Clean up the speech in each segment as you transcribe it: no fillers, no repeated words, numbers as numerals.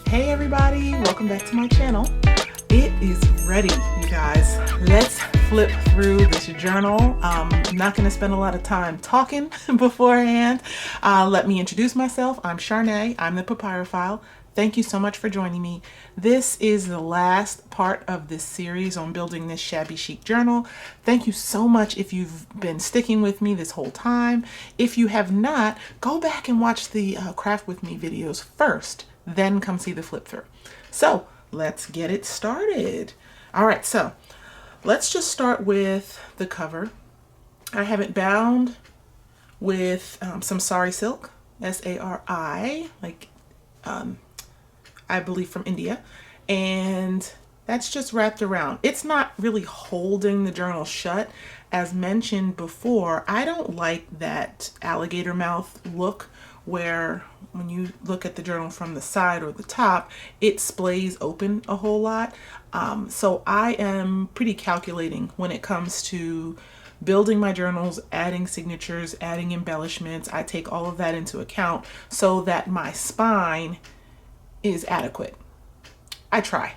Hey everybody, welcome back to my channel. It is ready, you guys. Let's flip through this journal. I'm not going to spend a lot of time talking beforehand. Let me introduce myself. I'm Sharnae. I'm the Papyrophile. Thank you so much for joining me. This is the last part of this series on building this shabby chic journal. Thank you so much if you've been sticking with me this whole time. If you have not, go back and watch the craft with me videos first, then come see the flip through. So let's get it started. All right, so let's just start with the cover. I have it bound with some sari silk, S-A-R-I, like I believe from India, and that's just wrapped around. It's not really holding the journal shut. As mentioned before, I don't like that alligator mouth look where when you look at the journal from the side or the top, it splays open a whole lot. So I am pretty calculating when it comes to building my journals, adding signatures, adding embellishments. I take all of that into account so that my spine is adequate. I try.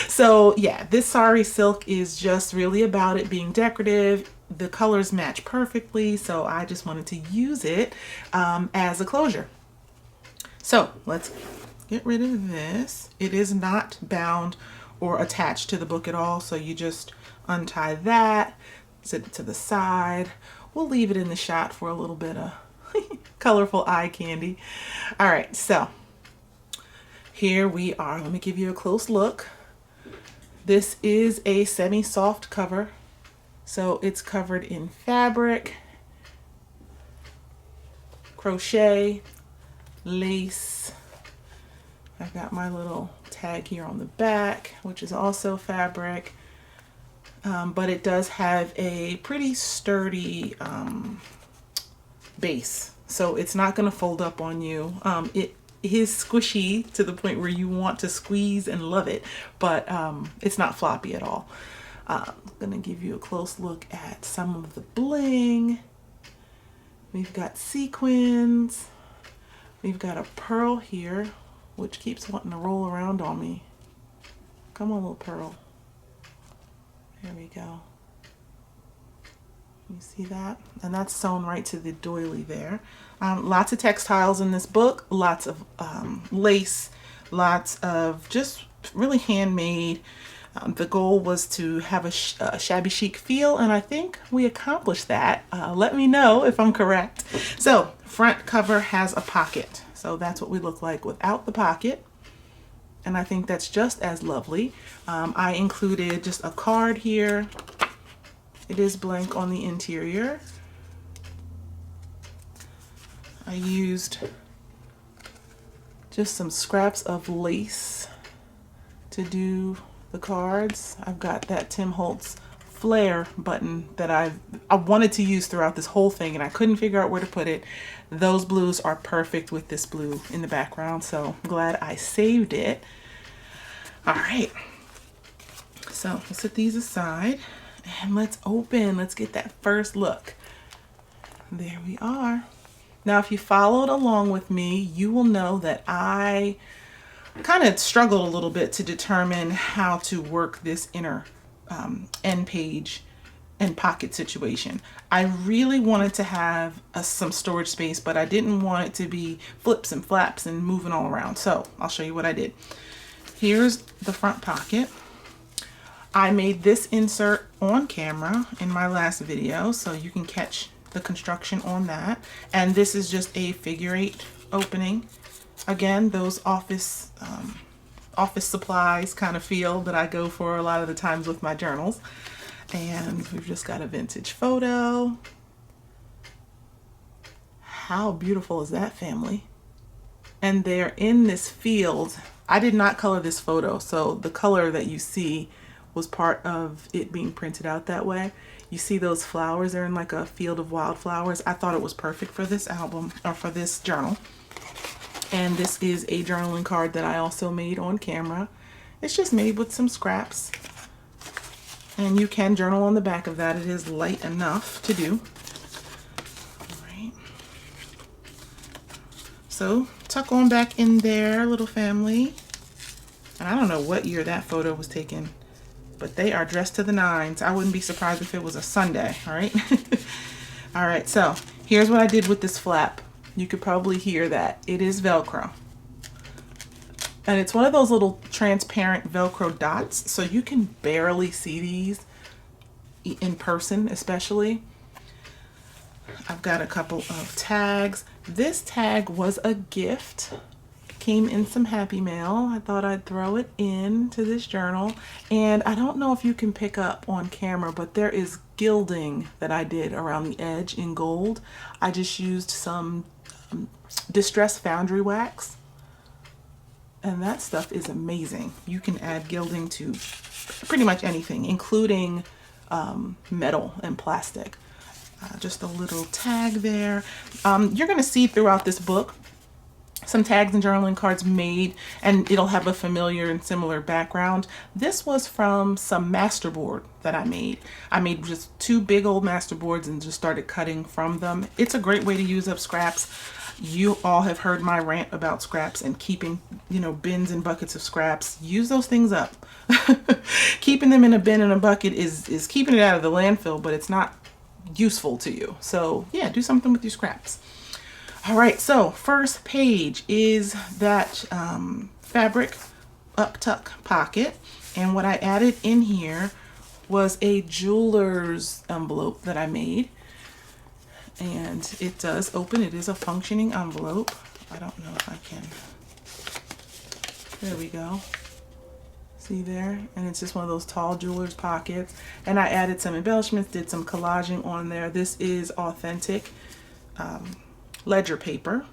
So yeah, this sari silk is just really about it being decorative. The colors match perfectly, so I just wanted to use it as a closure. So let's get rid of this. It is not bound or attached to the book at all, so you just untie that, sit it to the side. We'll leave it in the shot for a little bit of colorful eye candy. All right, so here we are. Let me give you a close look. This is a semi-soft cover. So it's covered in fabric, crochet, lace. I've got my little tag here on the back, which is also fabric. But it does have a pretty sturdy base. So it's not going to fold up on you. It is squishy to the point where you want to squeeze and love it, but it's not floppy at all. I'm gonna give you a close look at some of the bling. We've got sequins. We've got a pearl here, which keeps wanting to roll around on me. Come on, little pearl. There we go. You see that? And that's sewn right to the doily there. Lots of textiles in this book, lots of lace, lots of just really handmade. The goal was to have a shabby chic feel, and I think we accomplished that. Let me know if I'm correct. So, front cover has a pocket. So that's what we look like without the pocket. And I think that's just as lovely. I included just a card here. It is blank on the interior. I used just some scraps of lace to do the cards. I've got that Tim Holtz flare button that I wanted to use throughout this whole thing, and I couldn't figure out where to put it. Those blues are perfect with this blue in the background, so I'm glad I saved it. All right, so let's set these aside and let's open. Let's get that first look. There we are. Now, if you followed along with me, you will know that I kind of struggled a little bit to determine how to work this inner end page and pocket situation. I really wanted to have some storage space, but I didn't want it to be flips and flaps and moving all around. So I'll show you what I did. Here's the front pocket. I made this insert on camera in my last video, so you can catch the construction on that. And this is just a figure 8 opening. Again, those office supplies kind of feel that I go for a lot of the times with my journals. And we've just got a vintage photo. How beautiful is that, family? And they're in this field. I did not color this photo, so the color that you see was part of it being printed out that way. You see those flowers, they're in like a field of wildflowers. I thought it was perfect for this album, or for this journal. And this is a journaling card that I also made on camera. It's just made with some scraps. And you can journal on the back of that. It is light enough to do. All right. So tuck on back in there, little family. And I don't know what year that photo was taken, but they are dressed to the nines. I wouldn't be surprised if it was a Sunday, all right? All right, so here's what I did with this flap. You could probably hear that. It is Velcro. And it's one of those little transparent Velcro dots, so you can barely see these in person, especially. I've got a couple of tags. This tag was a gift. Came in some Happy Mail. I thought I'd throw it in to this journal. And I don't know if you can pick up on camera, but there is gilding that I did around the edge in gold. I just used some distressed foundry wax. And that stuff is amazing. You can add gilding to pretty much anything, including metal and plastic. Just a little tag there. You're going to see throughout this book some tags and journaling cards made, and it'll have a familiar and similar background. This was from some masterboard that I made. I made just 2 big old masterboards and just started cutting from them. It's a great way to use up scraps. You all have heard my rant about scraps and keeping, you know, bins and buckets of scraps. Use those things up. Keeping them in a bin and a bucket is keeping it out of the landfill, but it's not useful to you. So yeah, do something with your scraps. All right, so first page is that fabric up tuck pocket, and what I added in here was a jeweler's envelope that I made, and it does open. It is a functioning envelope. I don't know if I can. There we go. See there? And it's just one of those tall jeweler's pockets, and I added some embellishments, did some collaging on there. This is authentic ledger paper.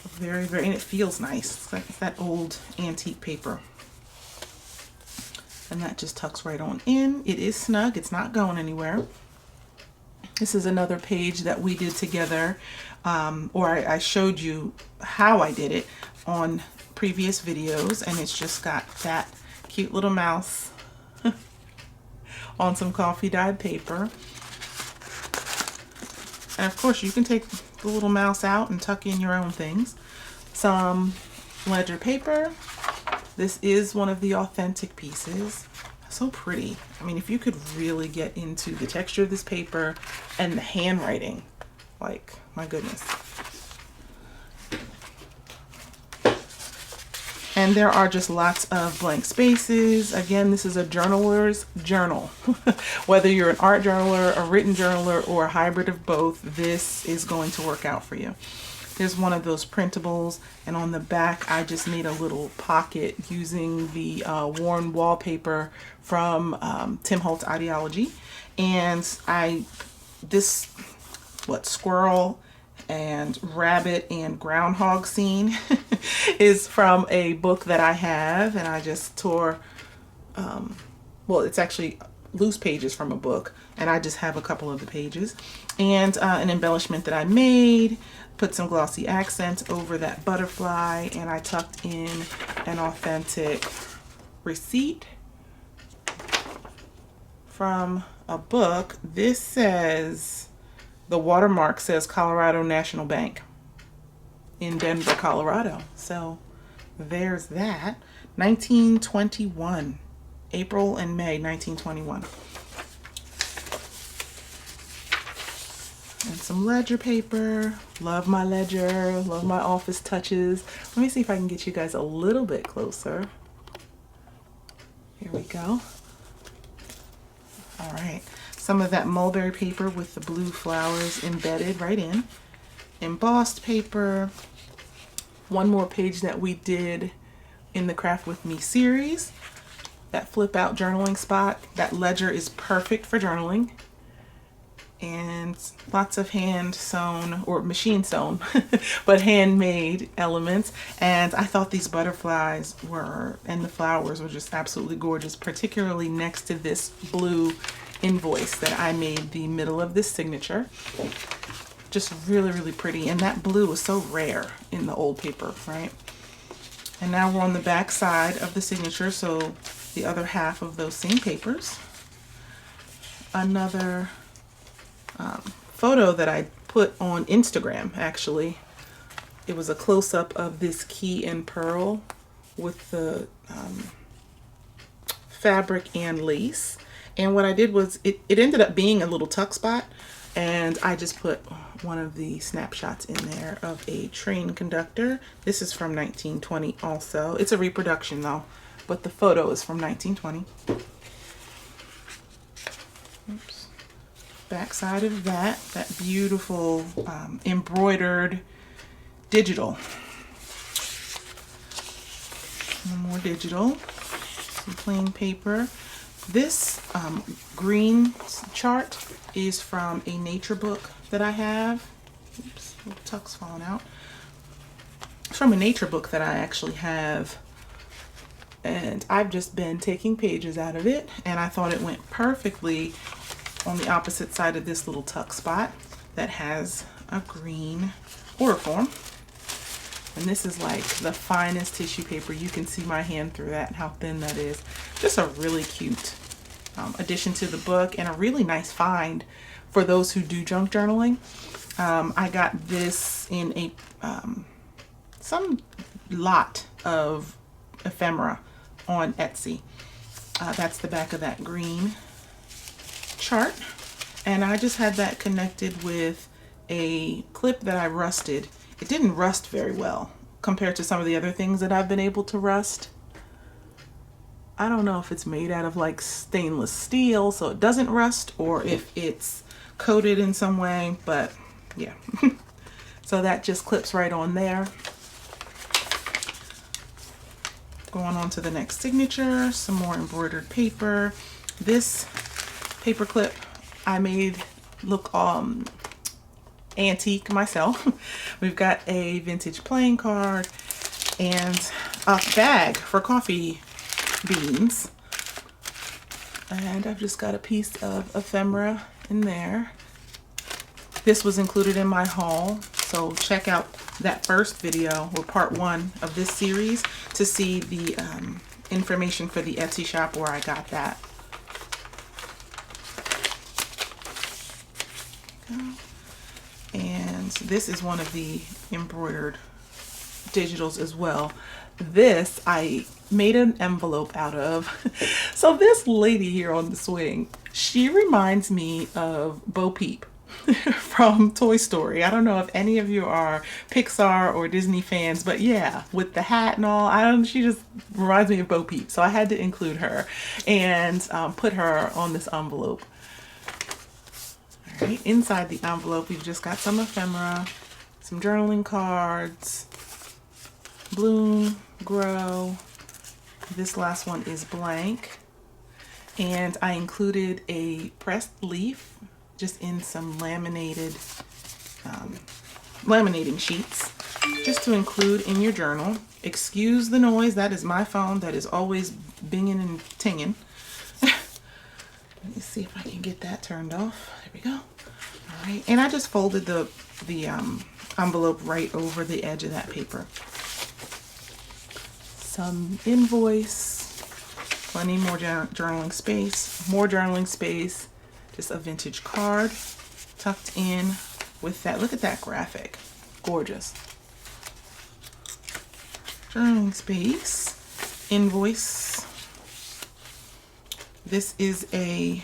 Very, and it feels nice. It's like that old antique paper. And that just tucks right on in. It is snug. It's not going anywhere. This is another page that we did together, or I showed you how I did it on previous videos, and it's just got that cute little mouse on some coffee dyed paper. And of course you can take the little mouse out and tuck in your own things. Some ledger paper. This is one of the authentic pieces. So pretty. I mean, if you could really get into the texture of this paper and the handwriting, like, my goodness. And there are just lots of blank spaces. Again, this is a journaler's journal. Whether you're an art journaler, a written journaler, or a hybrid of both, this is going to work out for you. There's one of those printables, and on the back I just made a little pocket using the worn wallpaper from Tim Holtz Ideology. And squirrel and rabbit and groundhog scene is from a book that I have, and I just tore, well, it's actually loose pages from a book, and I just have a couple of the pages. And an embellishment that I made, put some glossy accents over that butterfly, and I tucked in an authentic receipt from a book. This says, the watermark says Colorado National Bank in Denver, Colorado. So there's that. 1921, April and May 1921. And some ledger paper. Love my ledger, love my office touches. Let me see if I can get you guys a little bit closer. Here we go. All right. Some of that mulberry paper with the blue flowers embedded right in. Embossed paper. One more page that we did in the Craft With Me series. That flip out journaling spot. That ledger is perfect for journaling. And lots of hand sewn or machine sewn, but handmade elements. And I thought these butterflies and the flowers were just absolutely gorgeous, particularly next to this blue invoice that I made the middle of this signature. Just really, really pretty. And that blue was so rare in the old paper, right? And now we're on the back side of the signature, so the other half of those same papers. Another photo that I put on Instagram, actually. It was a close-up of this key and pearl with the fabric and lace. And what I did was, it ended up being a little tuck spot, and I just put one of the snapshots in there of a train conductor. This is from 1920 also. It's a reproduction though, but the photo is from 1920. Oops. Back side of that beautiful embroidered digital. One more digital, some plain paper. This green chart is from a nature book that I have. Oops, little tuck's falling out. It's from a nature book that I actually have, and I've just been taking pages out of it, and I thought it went perfectly on the opposite side of this little tuck spot that has a green order form. And this is like the finest tissue paper. You can see my hand through that, how thin that is. Just a really cute addition to the book, and a really nice find for those who do junk journaling. I got this in a some lot of ephemera on Etsy. That's the back of that green chart. And I just had that connected with a clip that I rusted. It didn't rust very well compared to some of the other things that I've been able to rust. I don't know if it's made out of like stainless steel so it doesn't rust, or if it's coated in some way, but yeah. So that just clips right on there. Going on to the next signature, some more embroidered paper. This paper clip I made look antique myself. We've got a vintage playing card and a bag for coffee beans, and I've just got a piece of ephemera in there. This was included in my haul, so check out that first video, or part 1 of this series, to see the information for the Etsy shop where I got that. And this is one of the embroidered digitals as well. This I made an envelope out of. So this lady here on the swing, she reminds me of Bo Peep from Toy Story. I don't know if any of you are Pixar or Disney fans, but yeah, with the hat and all, she just reminds me of Bo Peep. So I had to include her and put her on this envelope. All right, inside the envelope, we've just got some ephemera, some journaling cards, bloom, grow. This last one is blank. And I included a pressed leaf just in some laminated laminating sheets, just to include in your journal. Excuse the noise, that is my phone that is always binging and tinging. Let me see if I can get that turned off. There we go. All right, and I just folded the envelope right over the edge of that paper. Some invoice, plenty more journaling space, more journaling space, just a vintage card tucked in with that. Look at that graphic, gorgeous. Journaling space, invoice. This is a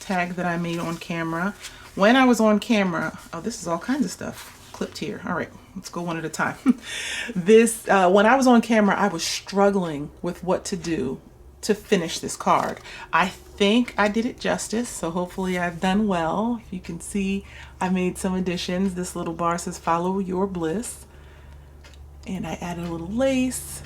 tag that I made on camera. When I was on camera, oh, this is all kinds of stuff clipped here. All right, let's go one at a time. This, when I was on camera, I was struggling with what to do to finish this card. I think I did it justice, so hopefully I've done well. If you can see, I made some additions. This little bar says "Follow Your Bliss," and I added a little lace.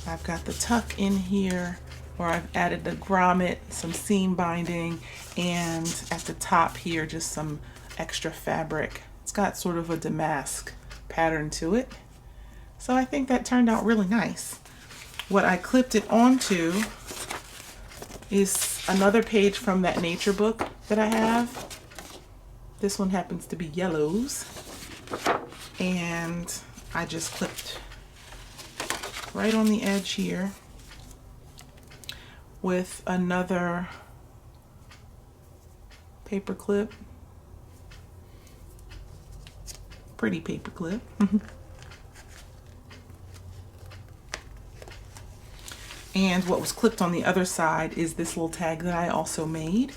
I've got the tuck in here, where I've added the grommet, some seam binding, and at the top here, just some extra fabric. It's got sort of a damask pattern to it. So I think that turned out really nice. What I clipped it onto is another page from that nature book that I have. This one happens to be yellows. And I just clipped right on the edge here with another paper clip. Pretty paper clip. And what was clipped on the other side is this little tag that I also made.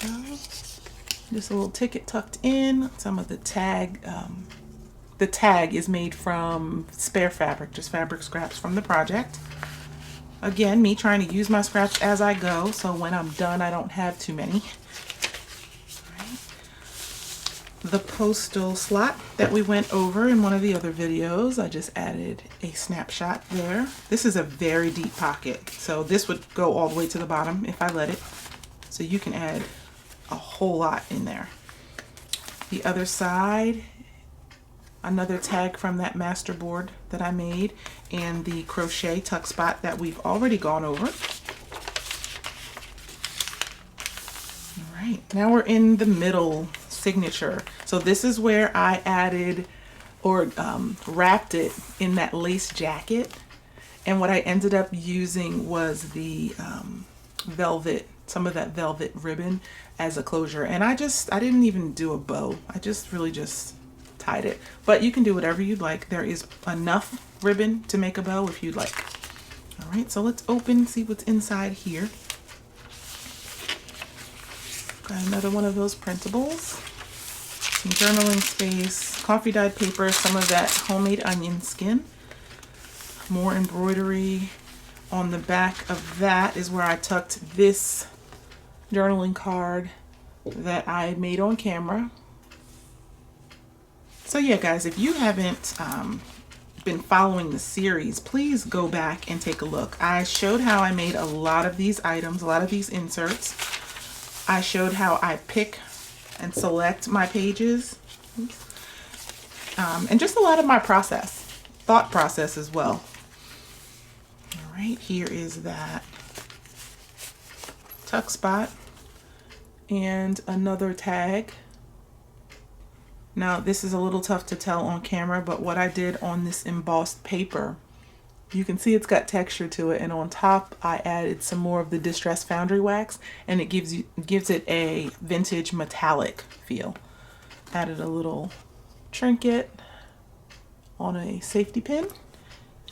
There we go. Just a little ticket tucked in. Some of the tag is made from spare fabric, just fabric scraps from the project. Again, me trying to use my scraps as I go, so when I'm done, I don't have too many. Right. The postal slot that we went over in one of the other videos, I just added a snapshot there. This is a very deep pocket, so this would go all the way to the bottom if I let it. So you can add a whole lot in there. The other side, another tag from that master board that I made, and the crochet tuck spot that we've already gone over. All right, now we're in the middle signature. So this is where I added or wrapped it in that lace jacket. And what I ended up using was the velvet, some of that velvet ribbon as a closure. And I didn't even do a bow. I just really just tied it, but you can do whatever you'd like. There is enough ribbon to make a bow if you'd like. All right, so let's open, see what's inside here. Got another one of those printables, some journaling space, coffee dyed paper, some of that homemade onion skin, more embroidery. On the back of that is where I tucked this journaling card that I made on camera. So yeah, guys, if you haven't been following the series, please go back and take a look. I showed how I made a lot of these items, a lot of these inserts. I showed how I pick and select my pages, and just a lot of my thought process as well. All right, here is that tuck spot and another tag. Now this is a little tough to tell on camera, but what I did on this embossed paper, you can see it's got texture to it, and on top I added some more of the Distress Foundry wax, and it gives it a vintage metallic feel. Added a little trinket on a safety pin,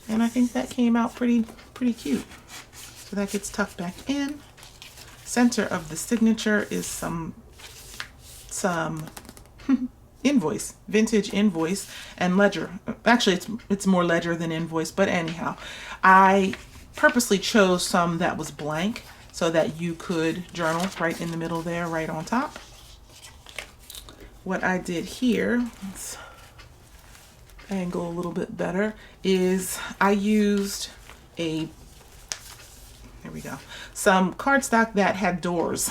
and I think that came out pretty cute. So that gets tucked back in. Center of the signature is some invoice, vintage invoice and ledger. Actually, it's more ledger than invoice, but anyhow, I purposely chose some that was blank so that you could journal right in the middle there, right on top. What I did here, let's angle a little bit better, is I used some cardstock that had doors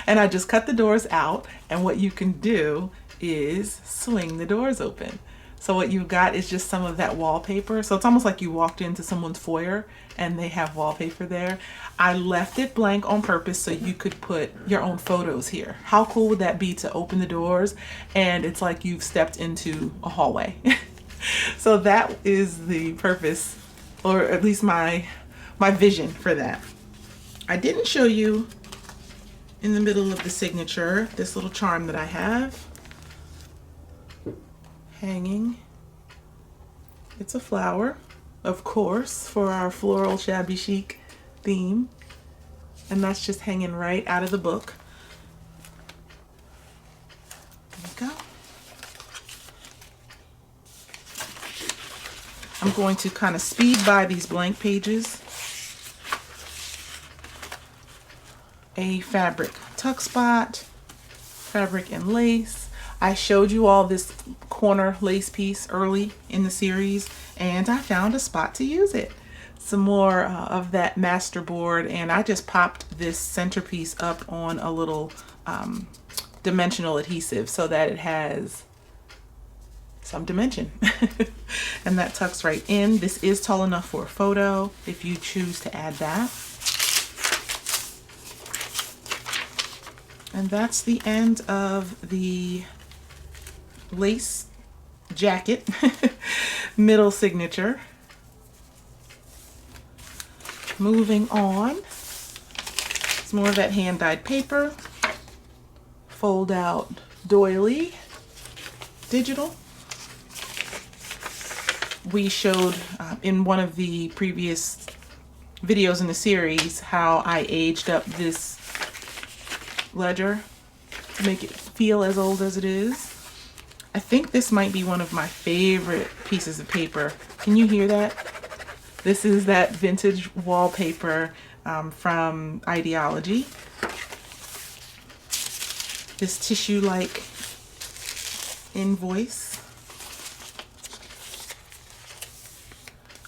and I just cut the doors out, and what you can do is swing the doors open. So what you've got is just some of that wallpaper. So it's almost like you walked into someone's foyer and they have wallpaper there. I left it blank on purpose so you could put your own photos here. How cool would that be to open the doors and it's like you've stepped into a hallway? So that is the purpose, or at least my vision for that. I didn't show you in the middle of the signature this little charm that I have hanging. It's a flower, of course, for our floral shabby chic theme, and that's just hanging right out of the book. There we go. I'm going to kind of speed by these blank pages. A fabric tuck spot, fabric and lace. I showed you all this corner lace piece early in the series, and I found a spot to use it. Some more of that master board, and I just popped this centerpiece up on a little dimensional adhesive so that it has some dimension. And that tucks right in. This is tall enough for a photo if you choose to add that. And that's the end of the lace jacket middle signature. Moving on, it's more of that hand-dyed paper, fold out doily, digital. We showed in one of the previous videos in the series how I aged up this ledger to make it feel as old as it is. I think this might be one of my favorite pieces of paper. Can you hear that? This is that vintage wallpaper from Ideology. This tissue-like invoice.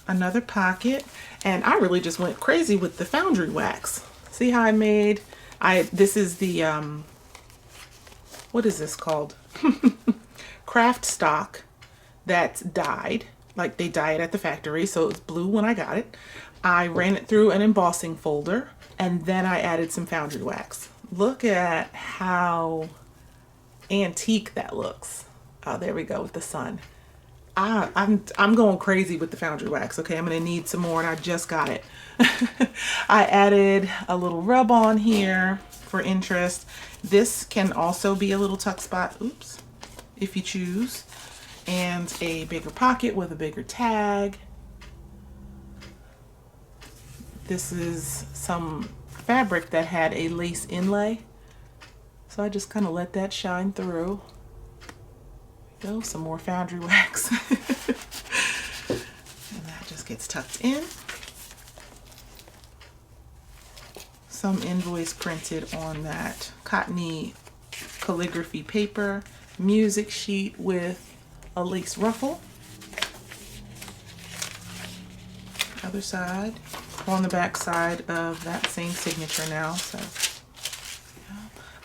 Another pocket. And I really just went crazy with the foundry wax. See how I made, this is the, what is this called? Craft stock that's dyed, like they dye it at the factory, so it's blue when I got it. I ran it through an embossing folder, and then I added some foundry wax. Look at how antique that looks. Oh, there we go with the sun. I'm going crazy with the foundry wax. Okay, I'm gonna need some more, and I just got it. I added a little rub on here for interest. This can also be a little tuck spot, oops, if you choose, and a bigger pocket with a bigger tag. This is some fabric that had a lace inlay, so I just kind of let that shine through. Go, some more foundry wax. And that just gets tucked in. Some invoice printed on that cottony calligraphy paper. Music sheet with a lace ruffle. Other side, on the back side of that same signature now. So yeah.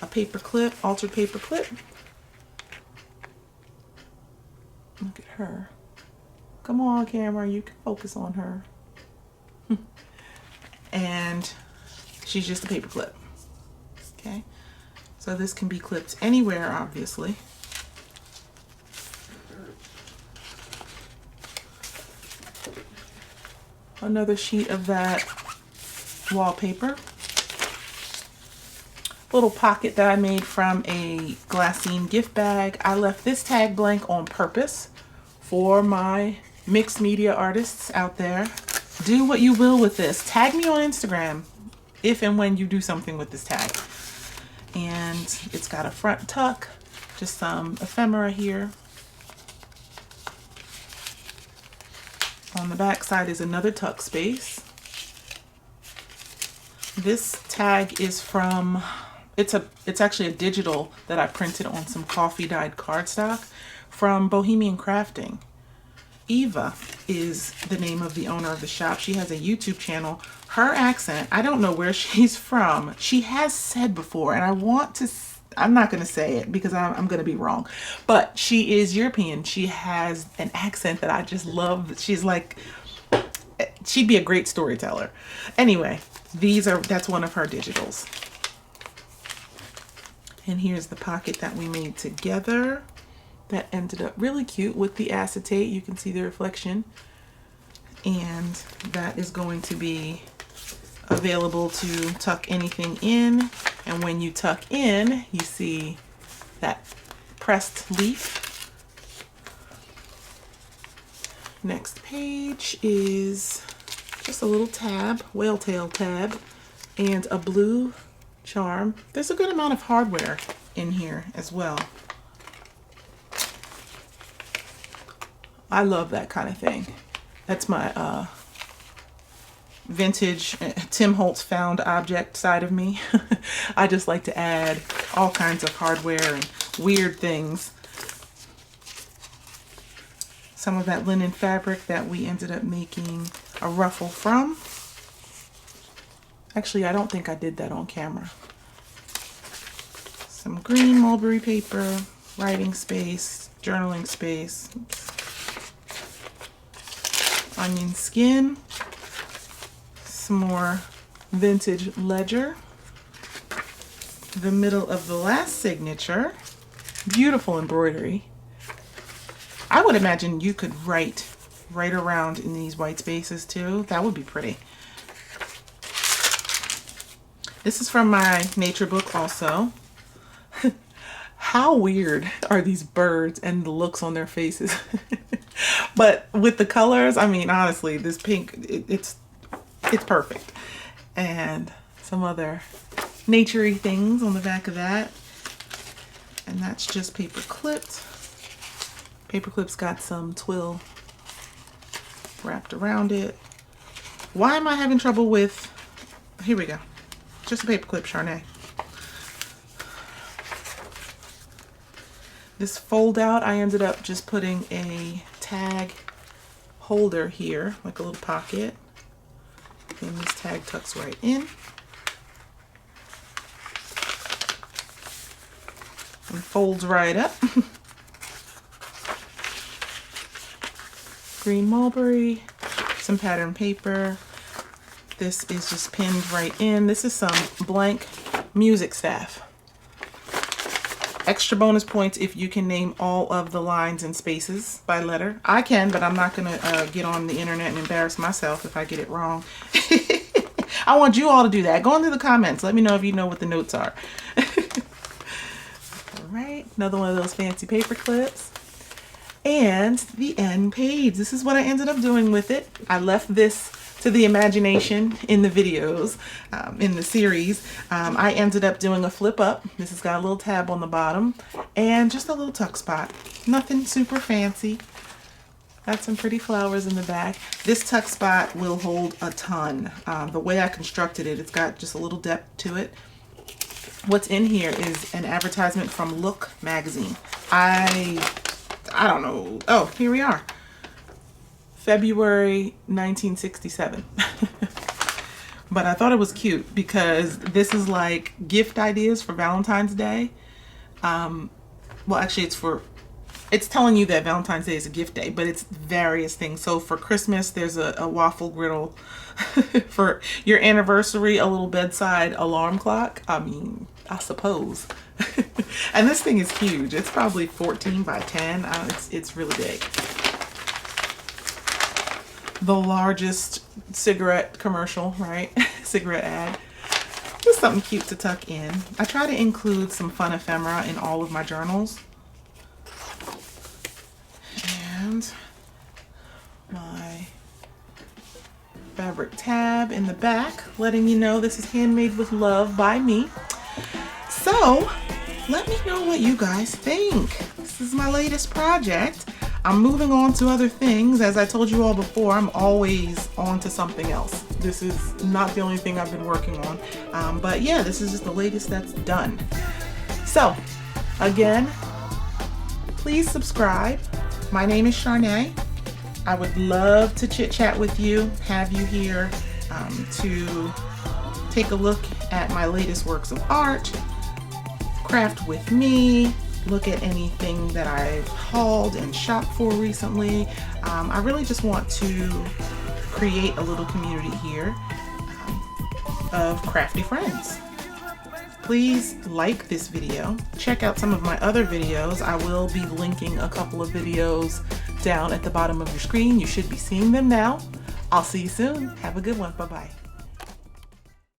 A paper clip, altered paper clip. Look at her. Come on, camera, you can focus on her. And she's just a paper clip. Okay, so this can be clipped anywhere, obviously. Another sheet of that wallpaper. Little pocket that I made from a glassine gift bag. I left this tag blank on purpose for my mixed media artists out there. Do what you will with this. Tag me on Instagram if and when you do something with this tag. And it's got a front tuck, just some ephemera here. On the back side is another tuck space. This tag is from, it's actually a digital that I printed on some coffee dyed cardstock from Bohemian Crafting. Eva is the name of the owner of the shop. She has a YouTube channel. Her accent, I don't know where she's from. She has said before, and I'm not going to say it because I'm going to be wrong, but she is European. She has an accent that I just love. She's like, she'd be a great storyteller. Anyway, that's one of her digitals. And here's the pocket that we made together that ended up really cute with the acetate. You can see the reflection, and that is going to be available to tuck anything in. And when you tuck in, you see that pressed leaf. Next page is just a little tab, whale tail tab, and a blue charm. There's a good amount of hardware in here as well. I love that kind of thing. That's my vintage Tim Holtz found object side of me. I just like to add all kinds of hardware and weird things. Some of that linen fabric that we ended up making a ruffle from. Actually, I don't think I did that on camera. Some green mulberry paper, writing space, journaling space. Oops. Onion skin. Some more vintage ledger. The middle of the last signature. Beautiful embroidery. I would imagine you could write right around in these white spaces too. That would be pretty. This is from my nature book also. How weird are these birds and the looks on their faces? But with the colors, I mean, honestly, this pink, it's perfect. And some other naturey things on the back of that. And that's just paper clipped. Paper clips got some twill wrapped around it. Why am I having trouble with, here we go. Just a paper clip, Charnay. This fold out, I ended up just putting a tag holder here, like a little pocket. And this tag tucks right in. And folds right up. Green mulberry, some pattern paper. This is just pinned right in. This is some blank music staff. Extra bonus points if you can name all of the lines and spaces by letter. I can, but I'm not gonna get on the internet and embarrass myself if I get it wrong. I want you all to do that. Go into the comments. Let me know if you know what the notes are. All right, another one of those fancy paper clips. And the end page. This is what I ended up doing with it. I left this to the imagination in the videos, in the series. I ended up doing a flip up. This has got a little tab on the bottom and just a little tuck spot. Nothing super fancy. Got some pretty flowers in the back. This tuck spot will hold a ton. The way I constructed it, it's got just a little depth to it. What's in here is an advertisement from Look magazine. I don't know. Oh, here we are. February 1967. But I thought it was cute because this is like gift ideas for Valentine's Day. Well, actually it's telling you that Valentine's Day is a gift day, but it's various things. So for Christmas, there's a waffle griddle. For your anniversary, a little bedside alarm clock. I mean, I suppose. And this thing is huge. It's probably 14 by 10. It's really big. The largest cigarette commercial, right? Cigarette ad. Just something cute to tuck in. I try to include some fun ephemera in all of my journals. And my fabric tab in the back, letting you know this is handmade with love by me. So let me know what you guys think. This is my latest project. I'm moving on to other things. As I told you all before, I'm always on to something else. This is not the only thing I've been working on. But yeah, this is just the latest that's done. So again, please subscribe. My name is Charnay. I would love to chit chat with you, have you here to take a look at my latest works of art, craft with me, look at anything that I've hauled and shopped for recently. I really just want to create a little community here of crafty friends. Please like this video. Check out some of my other videos. I will be linking a couple of videos down at the bottom of your screen. You should be seeing them now. I'll see you soon. Have a good one. Bye-bye.